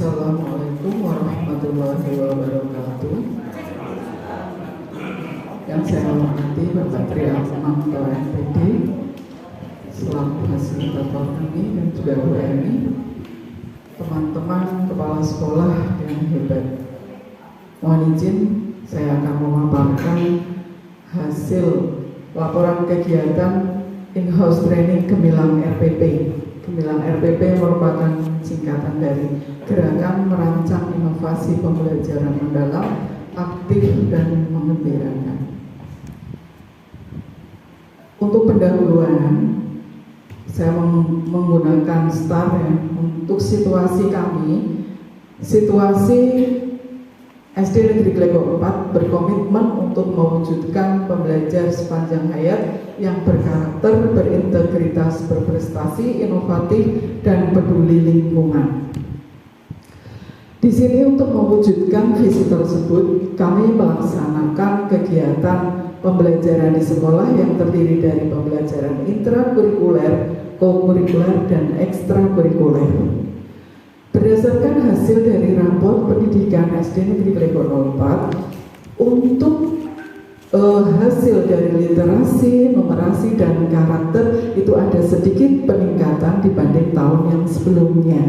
Assalamualaikum warahmatullahi wabarakatuh. Yang saya hormati Bapak Tri Asmanto MPD selaku fasilitator kami dan juga Bu Eni, teman-teman kepala sekolah yang hebat. Mohon izin saya akan memaparkan hasil laporan kegiatan in-house training Gemilang RPP. Gemilang RPP merupakan singkatan dari Gerakan Merancang Inovasi Pembelajaran Mendalam, Aktif dan Menggembirakan. Untuk pendahuluan, saya menggunakan STAR ya, untuk situasi kami. Situasi SD Negeri Klegok 4 berkomitmen untuk mewujudkan pembelajar sepanjang hayat yang berkarakter, berintegritas, berprestasi, inovatif, dan peduli lingkungan. Di sini untuk mewujudkan visi tersebut, kami melaksanakan kegiatan pembelajaran di sekolah yang terdiri dari pembelajaran intrakurikuler, kokurikuler, dan ekstrakurikuler. Berdasarkan hasil dari rapor pendidikan SD Negeri Klegok 04, untuk hasil dari literasi, numerasi, dan karakter itu ada sedikit peningkatan dibanding tahun yang sebelumnya.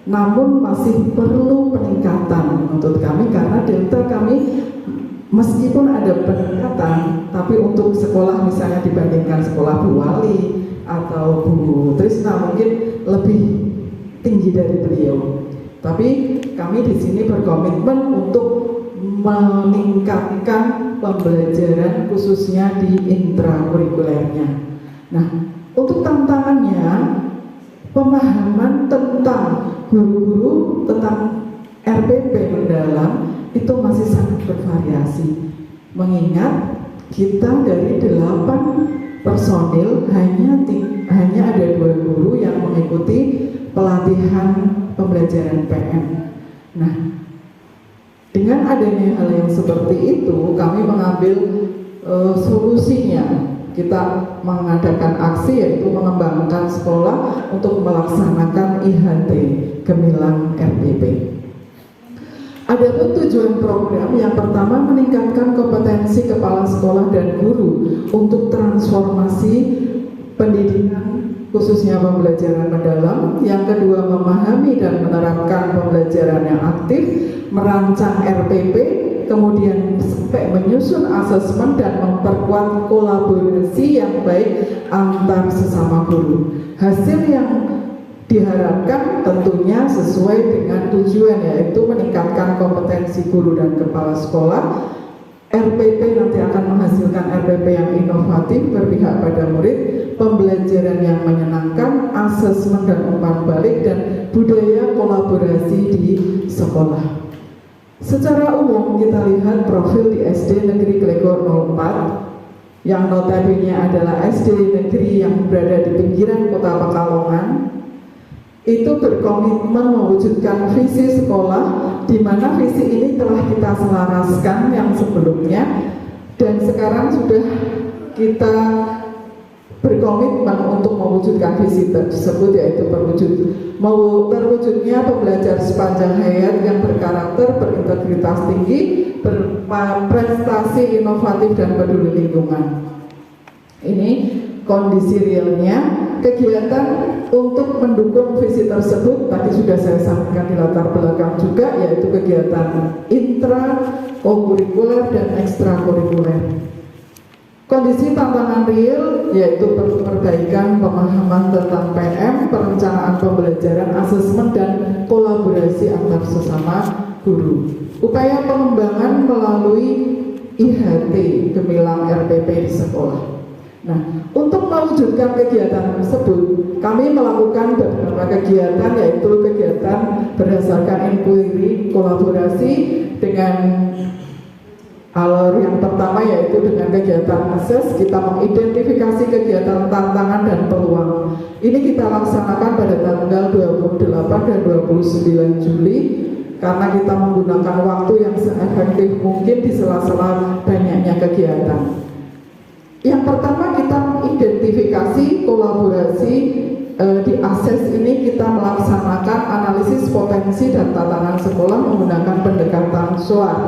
Namun masih perlu peningkatan menurut kami karena delta kami meskipun ada peningkatan, tapi untuk sekolah misalnya dibandingkan sekolah Bu Wali atau Bu Trisna mungkin lebih tinggi dari beliau. Tapi kami di sini berkomitmen untuk meningkatkan pembelajaran khususnya di intrakurikulernya. Nah, untuk tantangannya, pemahaman tentang guru-guru tentang RPP mendalam itu masih sangat bervariasi. Mengingat kita dari 8 personil hanya ada 2 guru yang mengikuti pelatihan pembelajaran PM. Nah, dengan adanya hal yang seperti itu, kami mengambil solusinya. Kita mengadakan aksi yaitu mengembangkan sekolah untuk melaksanakan IHT Gemilang RPP. Adapun tujuan program yang pertama meningkatkan kompetensi kepala sekolah dan guru untuk transformasi pendidikan khususnya pembelajaran mendalam. Yang kedua, memahami dan menerapkan pembelajaran yang aktif, merancang RPP, kemudian sampai menyusun asesmen dan memperkuat kolaborasi yang baik antar sesama guru. Hasil yang diharapkan tentunya sesuai dengan tujuan, yaitu meningkatkan kompetensi guru dan kepala sekolah. RPP nanti akan menghasilkan RPP yang inovatif, berpihak pada murid, pembelajaran yang menyenangkan, asesmen dan umpan balik, dan budaya kolaborasi di sekolah. Secara umum kita lihat profil di SD Negeri Klegok 04 yang notabene adalah SD negeri yang berada di pinggiran kota Pekalongan, itu berkomitmen mewujudkan visi sekolah, di mana visi ini telah kita selaraskan yang sebelumnya dan sekarang sudah kita berkomitmen untuk mewujudkan visi tersebut, yaitu terwujudnya pembelajar sepanjang hayat yang berkarakter, berintegritas tinggi, berprestasi, inovatif, dan peduli lingkungan. Ini kondisi realnya. Kegiatan untuk mendukung visi tersebut tadi sudah saya sampaikan di latar belakang juga, yaitu kegiatan intra, kokurikuler, dan ekstrakurikuler. Kondisi tantangan real yaitu perbaikan pemahaman tentang PM, perencanaan pembelajaran, asesmen, dan kolaborasi antar sesama guru. Upaya pengembangan melalui IHT Gemilang RPP di sekolah. Nah, untuk mewujudkan kegiatan tersebut, kami melakukan beberapa kegiatan, yaitu kegiatan berdasarkan inquiry, kolaborasi dengan alur yang pertama, yaitu dengan kegiatan akses. Kita mengidentifikasi kegiatan tantangan dan peluang. Ini kita laksanakan pada tanggal 28 dan 29 Juli karena kita menggunakan waktu yang seefektif mungkin di sela-sela banyaknya kegiatan. Yang pertama, kita mengidentifikasi kolaborasi di ASES ini kita melaksanakan analisis potensi dan tatanan sekolah menggunakan pendekatan SWOT.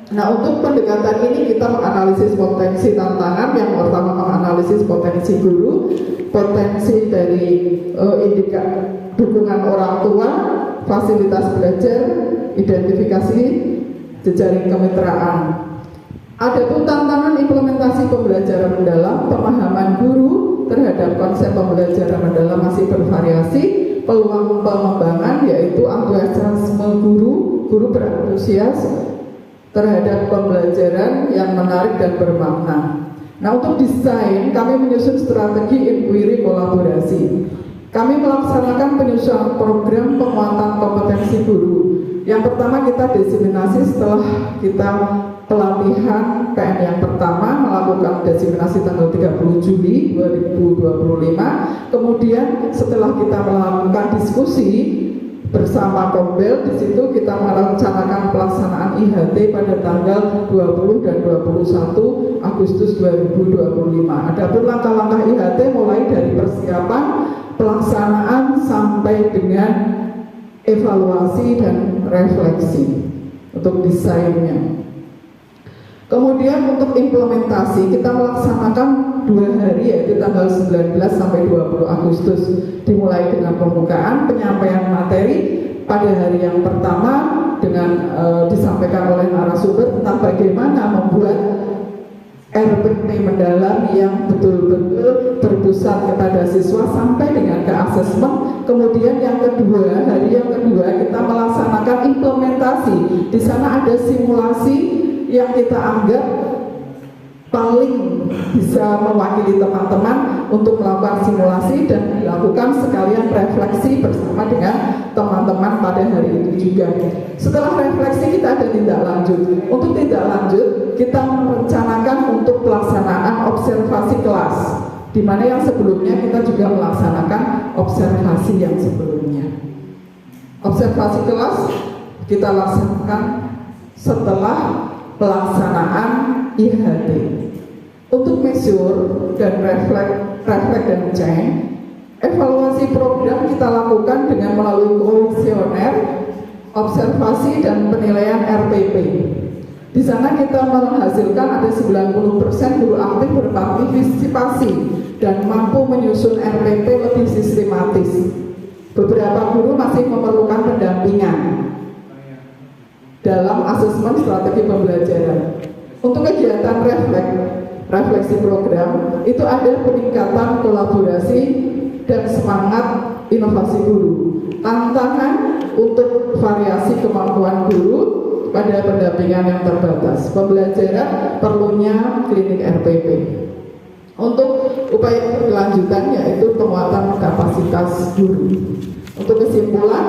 Nah, untuk pendekatan ini kita menganalisis potensi tantangan. Yang pertama menganalisis potensi guru, potensi dari dukungan orang tua, fasilitas belajar, identifikasi jejaring kemitraan. Adapun tantangan implementasi pembelajaran mendalam, pemahaman guru terhadap konsep pembelajaran mendalam masih bervariasi. Peluang pengembangan yaitu antusiasme guru berantusias terhadap pembelajaran yang menarik dan bermakna. Nah, untuk desain kami menyusun strategi inquiry kolaborasi. Kami melaksanakan penyusunan program penguatan kompetensi guru. Yang pertama kita diseminasi setelah kita pelatihan PM yang pertama, melakukan diseminasi tanggal 30 Juli 2025. Kemudian setelah kita melakukan diskusi bersama Kombel, di situ kita merencanakan pelaksanaan IHT pada tanggal 20 dan 21 Agustus 2025. Adapun langkah-langkah IHT mulai dari persiapan, pelaksanaan sampai dengan evaluasi dan refleksi untuk desainnya. Kemudian untuk implementasi kita melaksanakan 2 hari, yaitu tanggal 19 sampai 20 Agustus, dimulai dengan pembukaan penyampaian materi pada hari yang pertama dengan disampaikan oleh narasumber tentang bagaimana membuat RPP mendalam yang betul-betul berpusat kepada siswa sampai dengan ke asesmen. Kemudian yang kedua, hari yang kedua kita melaksanakan implementasi. Di sana ada simulasi yang kita anggap paling bisa mewakili teman-teman untuk melakukan simulasi dan dilakukan sekalian refleksi bersama dengan teman-teman pada hari itu juga. Setelah refleksi kita ada tindak lanjut. Untuk tindak lanjut kita merencanakan untuk pelaksanaan observasi kelas, di mana yang sebelumnya kita juga melaksanakan observasi yang sebelumnya. Observasi kelas kita laksanakan setelah pelaksanaan IHT. Untuk measure dan reflect dan change, evaluasi program kita lakukan dengan melalui kuesioner, observasi dan penilaian RPP. Di sana kita menghasilkan ada 90% guru aktif berpartisipasi dan mampu menyusun RPP lebih sistematis. Beberapa guru masih memerlukan pendampingan dalam asesmen strategi pembelajaran. Untuk kegiatan refleksi program itu ada peningkatan kolaborasi dan semangat inovasi guru. Tantangan untuk variasi kemampuan guru pada pendampingan yang terbatas. Pembelajaran perlunya klinik RPP. Untuk upaya berkelanjutan yaitu penguatan kapasitas guru. Untuk kesimpulan,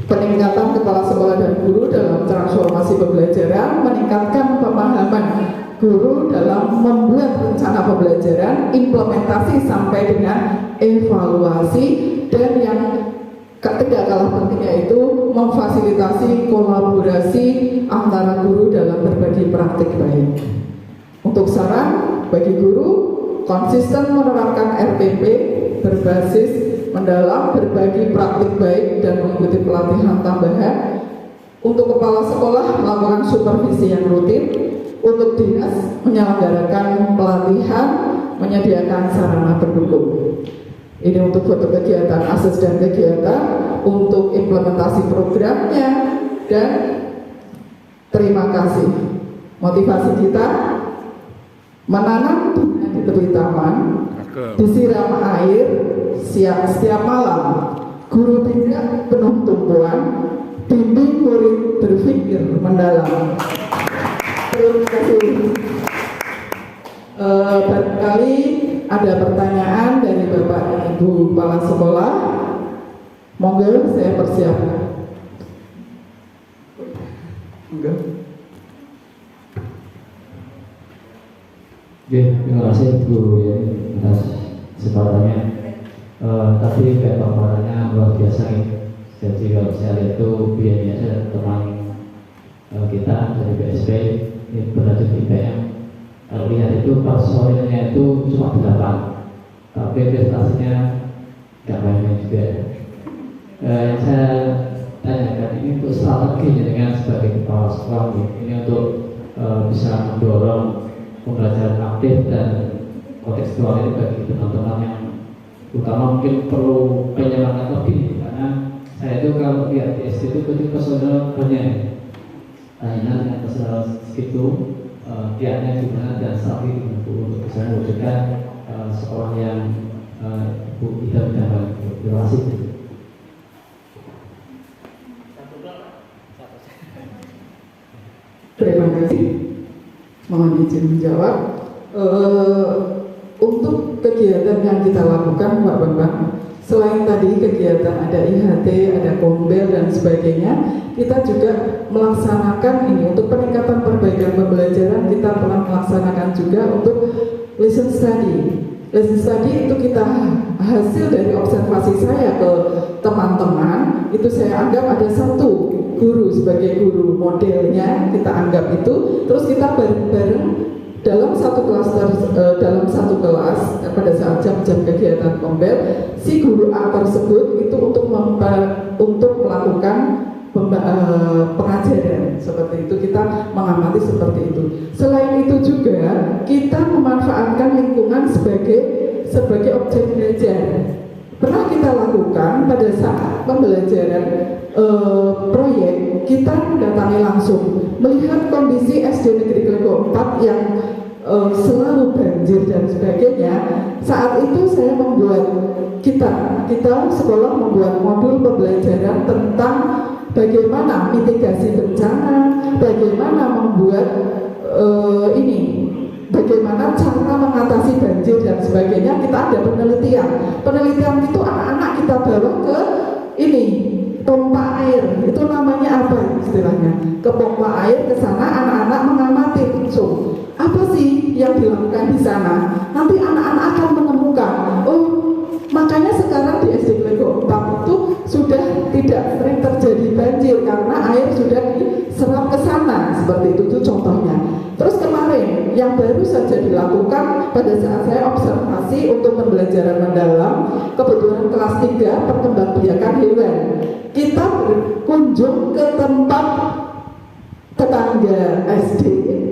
peningkatan kepala sekolah dan guru dalam transformasi pembelajaran, meningkatkan pemahaman guru dalam membuat rencana pembelajaran, implementasi sampai dengan evaluasi, dan yang tidak kalah penting yaitu memfasilitasi kolaborasi antara guru dalam berbagi praktik baik. Untuk saran bagi guru, konsisten menerapkan RPP berbasis mendalam, berbagi praktik baik dan mengikuti pelatihan tambahan. Untuk kepala sekolah melakukan supervisi yang rutin. Untuk dinas menyelenggarakan pelatihan, menyediakan sarana pendukung. Ini untuk foto kegiatan ASES dan kegiatan. Untuk implementasi programnya, dan terima kasih. Motivasi kita menanam bunga di tepi taman, disiram air setiap malam, guru tidak penuh tumpuan, bimbing murid berpikir mendalam. Terima kasih. Barangkali ada pertanyaan dari Bapak dan Ibu Kepala Sekolah. Monggo saya persiapkan. Monggo. Oke, terima kasih Bu ya atas kesempatannya. Tapi kayak paparannya luar biasa nih. Jadi kalau saya lihat itu biasanya teman kita dari BSP ini berlanjut IPM lihat itu personilnya itu cuma 8, tapi prestasinya nggak banyak juga. Saya tanyakan ini untuk strategi dengan sebagai kepala sekolah ini untuk bisa mendorong pembelajaran aktif dan kontekstual ini bagi teman-teman yang utama mungkin perlu penyemangat lebih, karena saya itu kalau lihat di SD itu personal banyak, tanya dengan personal segitu tiapnya gimana dan strategi untuk bisa mewujudkan sekolah yang tidak mendapat relasi. Terima kasih. Mohon izin menjawab. Untuk kegiatan yang kita lakukan, Pak Bambang, selain tadi kegiatan ada IHT, ada Kombel dan sebagainya, kita juga melaksanakan ini untuk peningkatan perbaikan pembelajaran. Kita telah melaksanakan juga untuk lesson study. Lesson study itu kita hasil dari observasi saya ke teman-teman, itu saya anggap ada satu guru sebagai guru modelnya, kita anggap itu, terus kita bareng-bareng dalam satu kelas pada saat jam-jam kegiatan Kombel, si guru A tersebut itu untuk melakukan pengajaran seperti itu, kita mengamati seperti itu. Selain itu juga kita memanfaatkan lingkungan sebagai objek belajar. Pernah kita lakukan pada saat pembelajaran proyek, kita mendatangi langsung melihat kondisi SD Negeri Klego 4 yang selalu banjir dan sebagainya. Saat itu saya membuat kita sekolah membuat modul pembelajaran tentang bagaimana mitigasi bencana, bagaimana membuat bagaimana cara mengatasi banjir dan sebagainya. Kita ada penelitian itu anak-anak kita bawa ke pompa air, itu namanya apa istilahnya, ke pompa air, ke sana anak-anak mengamati langsung apa sih yang dilakukan di sana. Nanti anak-anak akan menemukan, oh makanya sekarang di SD Klego 4 itu sudah tidak sering terjadi banjir karena air sudah diserap ke sana, seperti itu contohnya. Terus kemarin yang baru saja dilakukan pada saat saya observasi untuk pembelajaran mendalam, kebetulan kelas 3 perkembangbiakan hewan, kita berkunjung ke tempat tetangga SD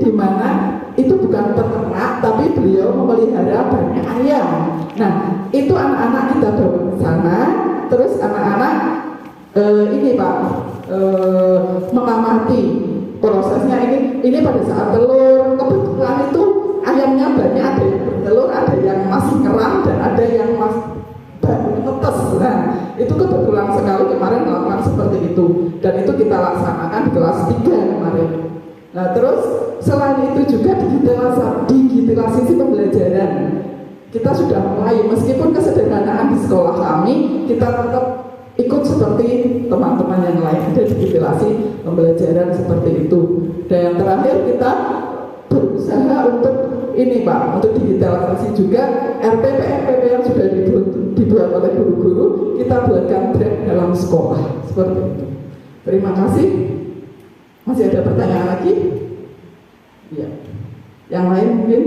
di mana itu bukan peternak tapi beliau memelihara banyak ayam. Nah, itu anak-anak kita bawa ke sana, terus anak-anak mengamati prosesnya ini pada saat telur. Kebetulan itu ayamnya banyak, ada yang bertelur, ada yang masih kerang dan ada yang masih baru netes. Nah, itu kebetulan sekali kemarin melakukan seperti itu, dan itu kita laksanakan di kelas 3 kemarin. Nah, terus selain itu juga digitalisasi pembelajaran. Kita sudah mulai, meskipun kesederhanaan di sekolah kami, kita tetap ikut seperti teman-teman yang lain, ada digitalisasi pembelajaran seperti itu. Dan yang terakhir kita berusaha untuk untuk digitalisasi juga RPP yang sudah dibuat oleh guru-guru, kita buatkan draft dalam sekolah seperti itu. Terima kasih. Masih ada pertanyaan lagi? Ya. Yang lain mungkin?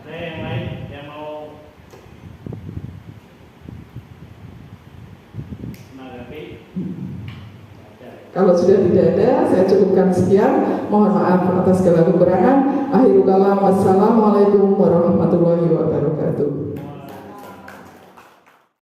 Ada yang lain yang mau menanggapi? Kalau sudah tidak ada, saya cukupkan sekian. Mohon maaf atas segala kekurangan. Akhirul kalam. Wassalamualaikum warahmatullahi wabarakatuh.